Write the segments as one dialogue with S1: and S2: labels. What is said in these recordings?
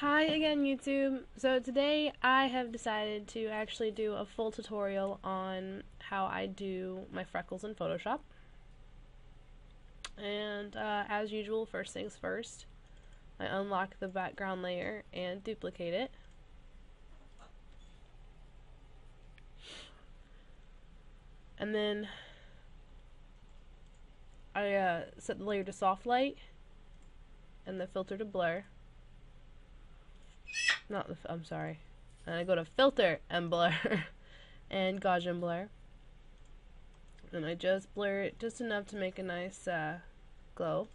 S1: Hi again, YouTube. So today I have decided to actually do a full tutorial on how I do my freckles in Photoshop. And as usual, first things first, I unlock the background layer and duplicate it. And then I set the layer to soft light and the filter to blur. I'm sorry. And I go to filter and blur and Gaussian blur. And I just blur it just enough to make a nice glow.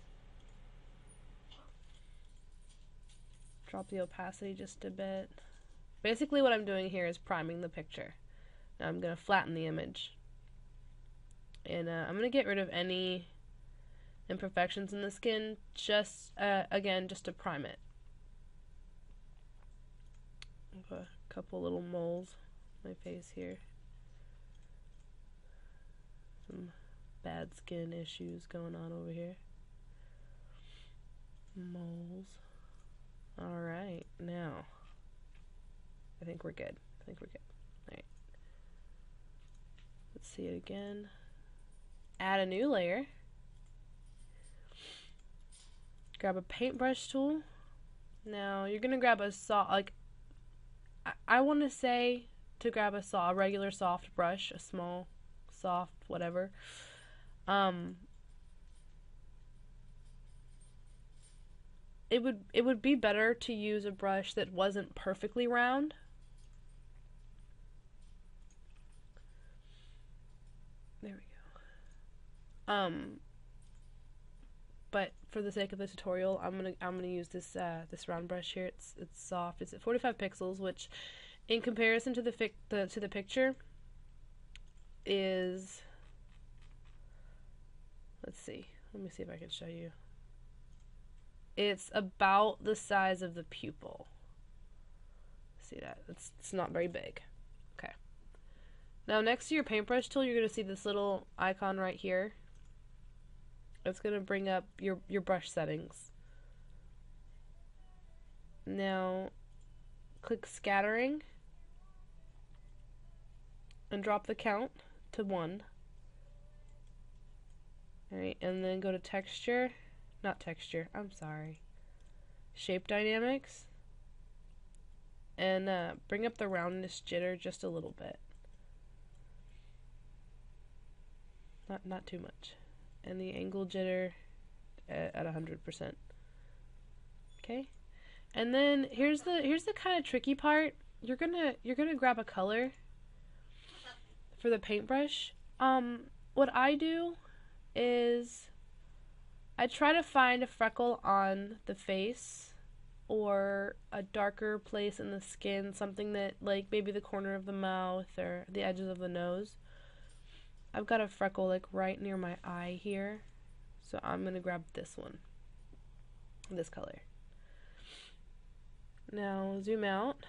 S1: Drop the opacity just a bit. Basically what I'm doing here is priming the picture. Now I'm going to flatten the image. And I'm going to get rid of any imperfections in the skin, just, again, just to prime it. I have a couple little moles on my face here. Some bad skin issues going on over here. Moles. Alright, now I think we're good. Alright. Let's see it again. Add a new layer. Grab a paintbrush tool. Now you're gonna grab a I want to say to grab a regular soft brush, a small, soft, whatever. It would be better to use a brush that wasn't perfectly round. There we go. But for the sake of the tutorial, I'm gonna use this this round brush here. It's soft. It's at 45 pixels, which, in comparison to the picture, is, let's see. Let me see if I can show you. It's about the size of the pupil. See that? It's not very big. Okay. Now next to your paintbrush tool, you're gonna see this little icon right here. It's going to bring up your brush settings. Now, click scattering and drop the count to 1. Alright, and then go to texture, shape dynamics, and bring up the roundness jitter just a little bit. Not too much. And the angle jitter at 100%. Okay, and then here's the kind of tricky part. You're gonna grab a color for the paintbrush. What I do is I try to find a freckle on the face or a darker place in the skin, something that, like, maybe the corner of the mouth or the edges of the nose. I've got a freckle like right near my eye here, so I'm going to grab this one, this color. Now zoom out.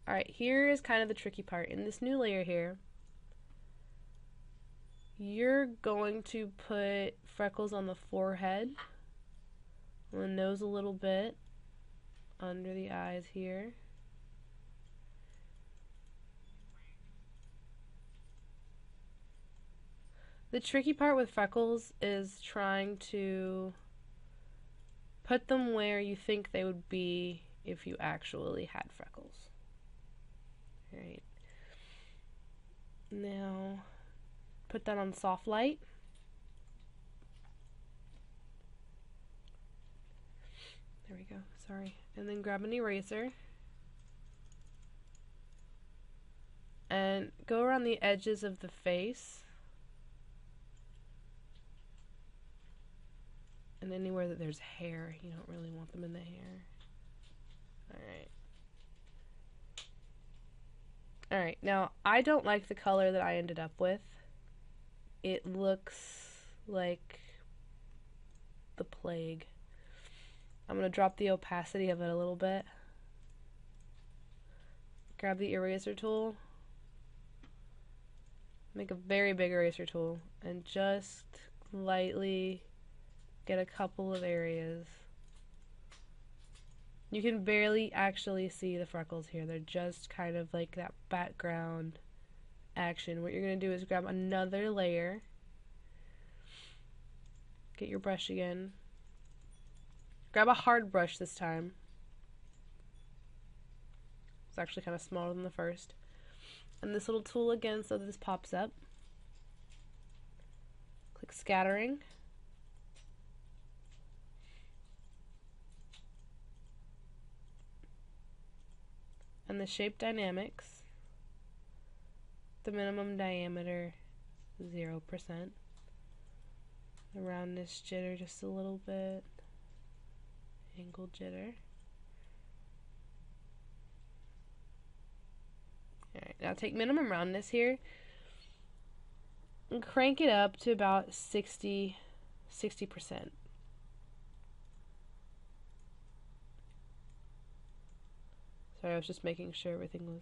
S1: Alright, here is kind of the tricky part. In this new layer here, you're going to put freckles on the forehead, on the nose a little bit, under the eyes here. The tricky part with freckles is trying to put them where you think they would be if you actually had freckles. Alright. Now, put that on soft light. There we go, sorry. And then grab an eraser. And go around the edges of the face. And anywhere that there's hair, you don't really want them in the hair. Alright. Alright, now I don't like the color that I ended up with. It looks like the plague. I'm going to drop the opacity of it a little bit. Grab the eraser tool. Make a very big eraser tool. And just lightly get a couple of areas You can barely actually see the freckles here. They're just kind of like that background action. What you're going to do is grab another layer. Get your brush again. Grab a hard brush this time. It's actually kind of smaller than the first. And this little tool again so that this pops up. Click scattering. And the shape dynamics. The minimum diameter 0%. The roundness jitter just a little bit. Angle jitter. Alright, now take minimum roundness here and crank it up to about 60%. Sorry, I was just making sure everything was...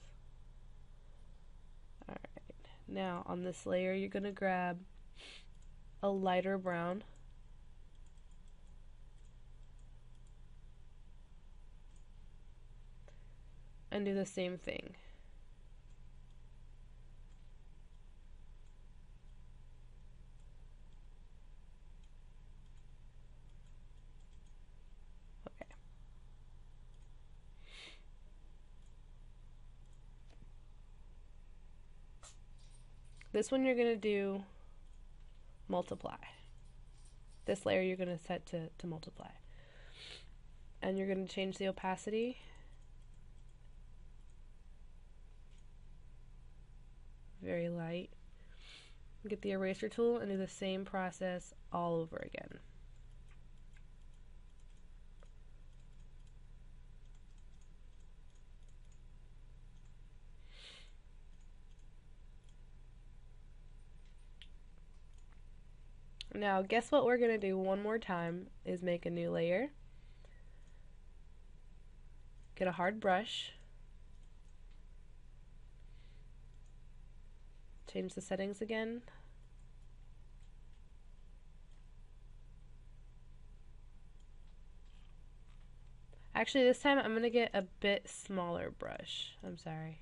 S1: Alright, now on this layer you're going to grab a lighter brown. And do the same thing. Okay. This one you're going to do multiply. This layer you're going to set to multiply. And you're going to change the opacity. Very light. Get the eraser tool and do the same process all over again. Now, guess what we're going to do one more time is make a new layer. Get a hard brush. Change the settings again. Actually, this time I'm going to get a bit smaller brush. I'm sorry.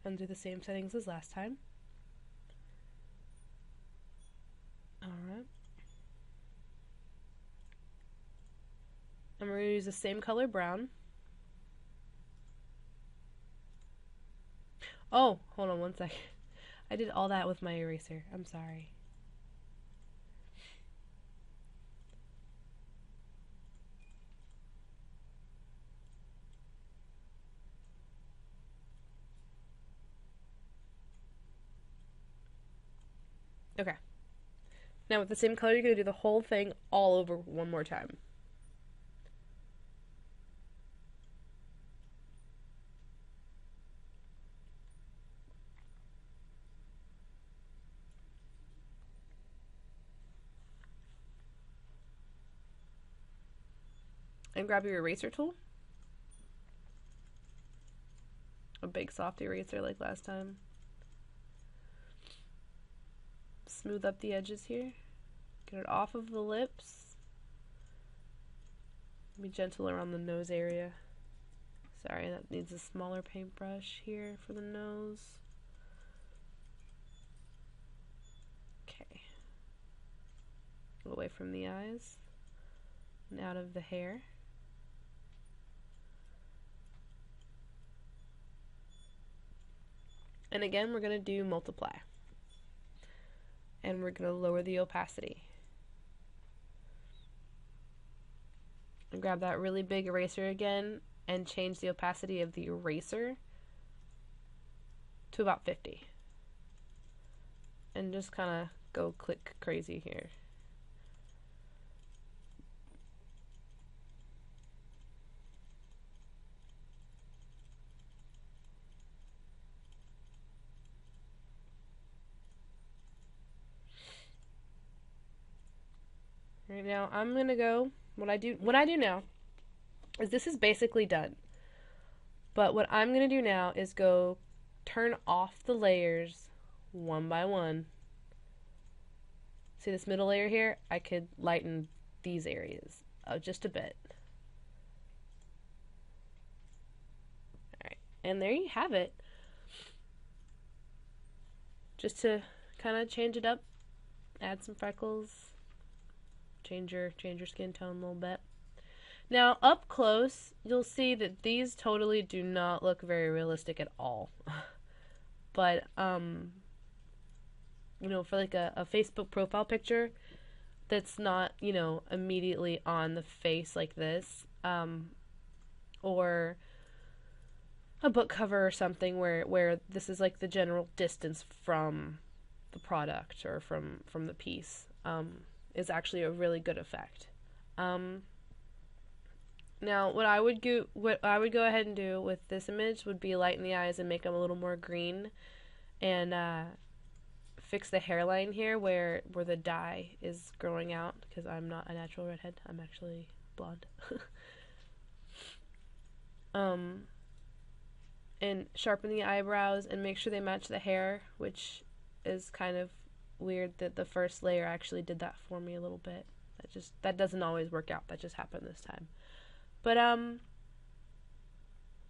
S1: And do the same settings as last time. Alright. And we're going to use the same color brown. Oh, hold on one second. I did all that with my eraser. I'm sorry. Okay. Now with the same color, you're going to do the whole thing all over one more time. And grab your eraser tool. A big soft eraser like last time. Smooth up the edges here. Get it off of the lips. Be gentle around the nose area. Sorry, that needs a smaller paintbrush here for the nose. Okay. Away from the eyes and out of the hair. And again, we're going to do multiply. And we're going to lower the opacity. And grab that really big eraser again and change the opacity of the eraser to about 50. And just kind of go click crazy here. Right now, I'm gonna go. What I do now is this is basically done. But what I'm going to do now is go turn off the layers one by one. See this middle layer here? I could lighten these areas just a bit. Alright, and there you have it. Just to kind of change it up, add some freckles, change your skin tone a little bit. Now, up close, you'll see that these totally do not look very realistic at all. But, you know, for like a Facebook profile picture that's not, you know, immediately on the face like this, or a book cover or something where this is like the general distance from the product or from the piece, is actually a really good effect. Now, what I would go ahead and do with this image would be lighten the eyes and make them a little more green, and fix the hairline here where the dye is growing out, because I'm not a natural redhead. I'm actually blonde. And sharpen the eyebrows and make sure they match the hair, which is kind of weird that the first layer actually did that for me a little bit. That doesn't always work out. That just happened this time. But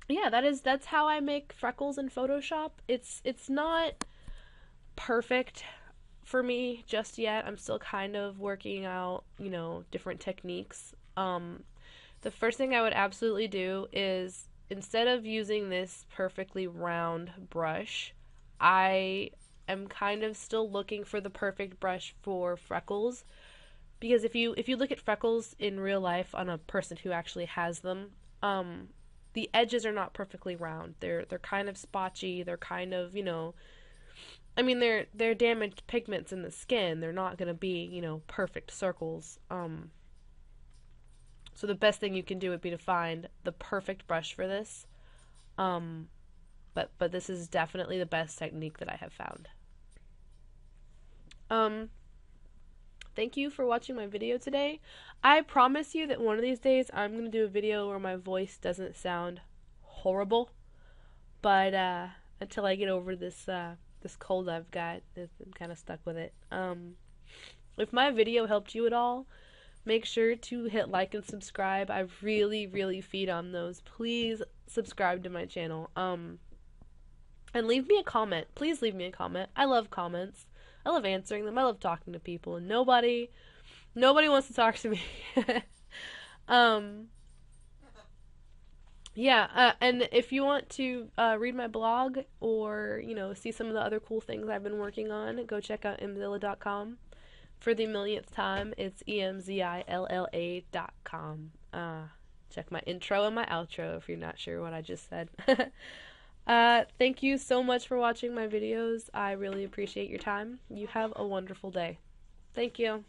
S1: yeah, that's how I make freckles in Photoshop. It's not perfect for me just yet. I'm still kind of working out, you know, different techniques. The first thing I would absolutely do is, instead of using this perfectly round brush, I am kind of still looking for the perfect brush for freckles. Because if you look at freckles in real life on a person who actually has them, the edges are not perfectly round. They're kind of spotchy. They're kind of, you know, I mean, they're damaged pigments in the skin. They're not going to be, you know, perfect circles. So the best thing you can do would be to find the perfect brush for this. But this is definitely the best technique that I have found. Thank you for watching my video today. I promise you that one of these days I'm going to do a video where my voice doesn't sound horrible. But until I get over this cold I've got, I'm kind of stuck with it. If my video helped you at all, make sure to hit like and subscribe. I really, really feed on those. Please subscribe to my channel. And leave me a comment. Please leave me a comment. I love comments. I love answering them. I love talking to people, and nobody wants to talk to me. Yeah, and if you want to read my blog or, you know, see some of the other cool things I've been working on, go check out emzilla.com. For the millionth time, it's emzilla.com. Check my intro and my outro if you're not sure what I just said. Thank you so much for watching my videos. I really appreciate your time. You have a wonderful day. Thank you.